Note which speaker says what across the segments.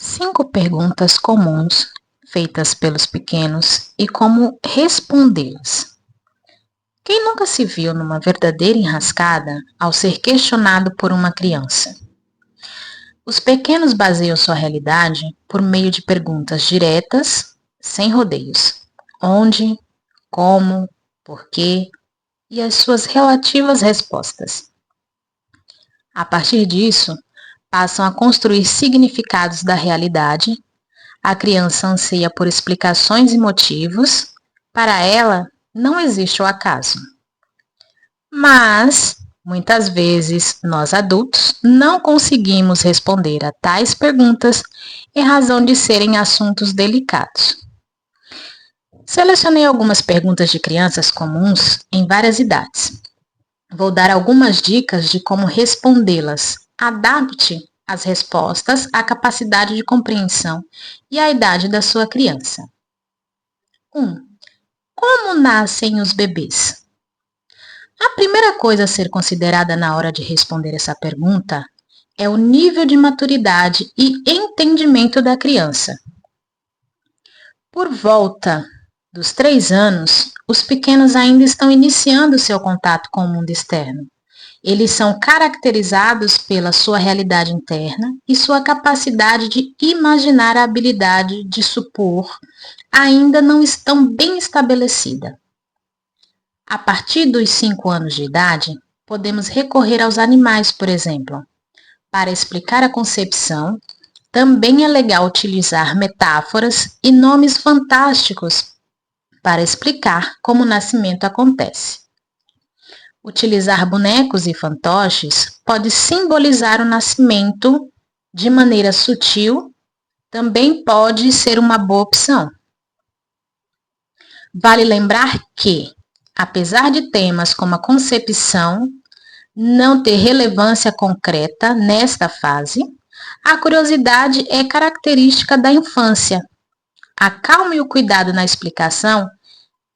Speaker 1: 5 perguntas comuns feitas pelos pequenos e como respondê-las. Quem nunca se viu numa verdadeira enrascada ao ser questionado por uma criança? Os pequenos baseiam sua realidade por meio de perguntas diretas, sem rodeios. Onde, como, porquê e as suas relativas respostas. A partir disso, passam a construir significados da realidade. A criança anseia por explicações e motivos. Para ela, não existe o acaso. Mas, muitas vezes, nós adultos não conseguimos responder a tais perguntas em razão de serem assuntos delicados. Selecionei algumas perguntas de crianças comuns em várias idades. Vou dar algumas dicas de como respondê-las. Adapte as respostas à capacidade de compreensão e à idade da sua criança. 1. Como nascem os bebês? A primeira coisa a ser considerada na hora de responder essa pergunta é o nível de maturidade e entendimento da criança. Por volta dos 3 anos, os pequenos ainda estão iniciando seu contato com o mundo externo. Eles são caracterizados pela sua realidade interna e sua capacidade de imaginar a habilidade de supor ainda não estão bem estabelecida. A partir dos 5 anos de idade, podemos recorrer aos animais, por exemplo. Para explicar a concepção, também é legal utilizar metáforas e nomes fantásticos para explicar como o nascimento acontece. Utilizar bonecos e fantoches pode simbolizar o nascimento de maneira sutil, também pode ser uma boa opção. Vale lembrar que, apesar de temas como a concepção não ter relevância concreta nesta fase, a curiosidade é característica da infância. A calma e o cuidado na explicação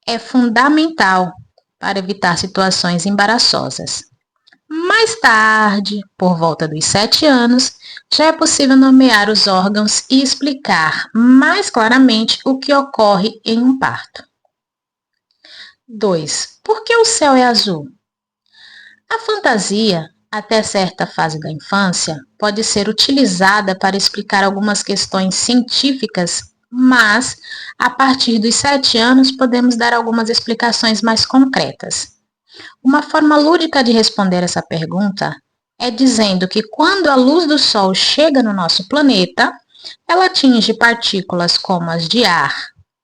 Speaker 1: é fundamental para evitar situações embaraçosas. Mais tarde, por volta dos 7 anos, já é possível nomear os órgãos e explicar mais claramente o que ocorre em um parto. 2. Por que o céu é azul? A fantasia, até certa fase da infância, pode ser utilizada para explicar algumas questões científicas, mas, a partir dos 7 anos, podemos dar algumas explicações mais concretas. Uma forma lúdica de responder essa pergunta é dizendo que quando a luz do Sol chega no nosso planeta, ela atinge partículas como as de ar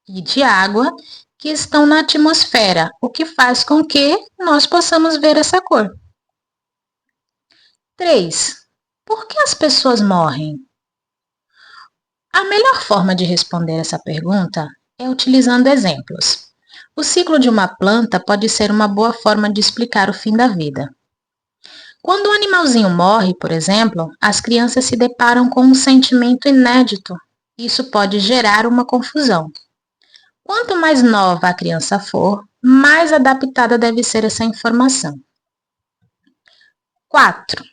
Speaker 1: e de água que estão na atmosfera, o que faz com que nós possamos ver essa cor. 3. Por que as pessoas morrem? A melhor forma de responder essa pergunta é utilizando exemplos. O ciclo de uma planta pode ser uma boa forma de explicar o fim da vida. Quando um animalzinho morre, por exemplo, as crianças se deparam com um sentimento inédito. Isso pode gerar uma confusão. Quanto mais nova a criança for, mais adaptada deve ser essa informação. 4.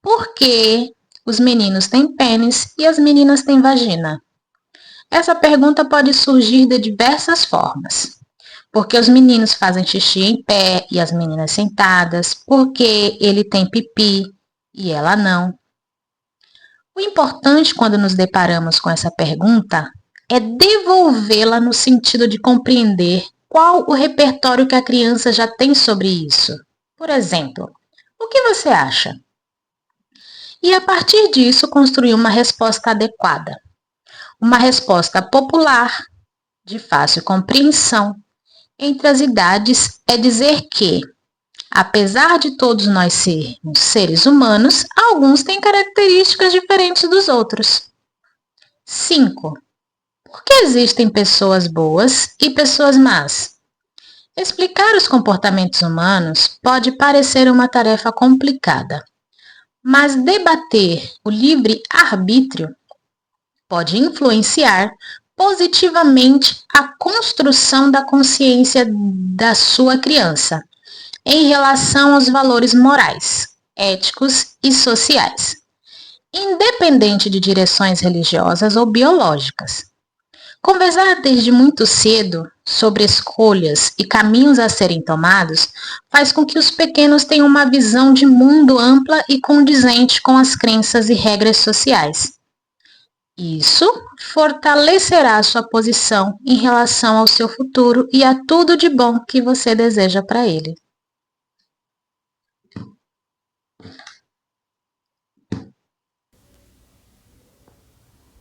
Speaker 1: Por que os meninos têm pênis e as meninas têm vagina? Essa pergunta pode surgir de diversas formas. Porque os meninos fazem xixi em pé e as meninas sentadas? Porque ele tem pipi e ela não? O importante quando nos deparamos com essa pergunta é devolvê-la no sentido de compreender qual o repertório que a criança já tem sobre isso. Por exemplo, o que você acha? E a partir disso construir uma resposta adequada. Uma resposta popular, de fácil compreensão, entre as idades é dizer que, apesar de todos nós sermos seres humanos, alguns têm características diferentes dos outros. 5. Por que existem pessoas boas e pessoas más? Explicar os comportamentos humanos pode parecer uma tarefa complicada. Mas debater o livre-arbítrio pode influenciar positivamente a construção da consciência da sua criança em relação aos valores morais, éticos e sociais. independente de direções religiosas ou biológicas. Conversar desde muito cedo sobre escolhas e caminhos a serem tomados faz com que os pequenos tenham uma visão de mundo ampla e condizente com as crenças e regras sociais. Isso fortalecerá sua posição em relação ao seu futuro e a tudo de bom que você deseja para ele.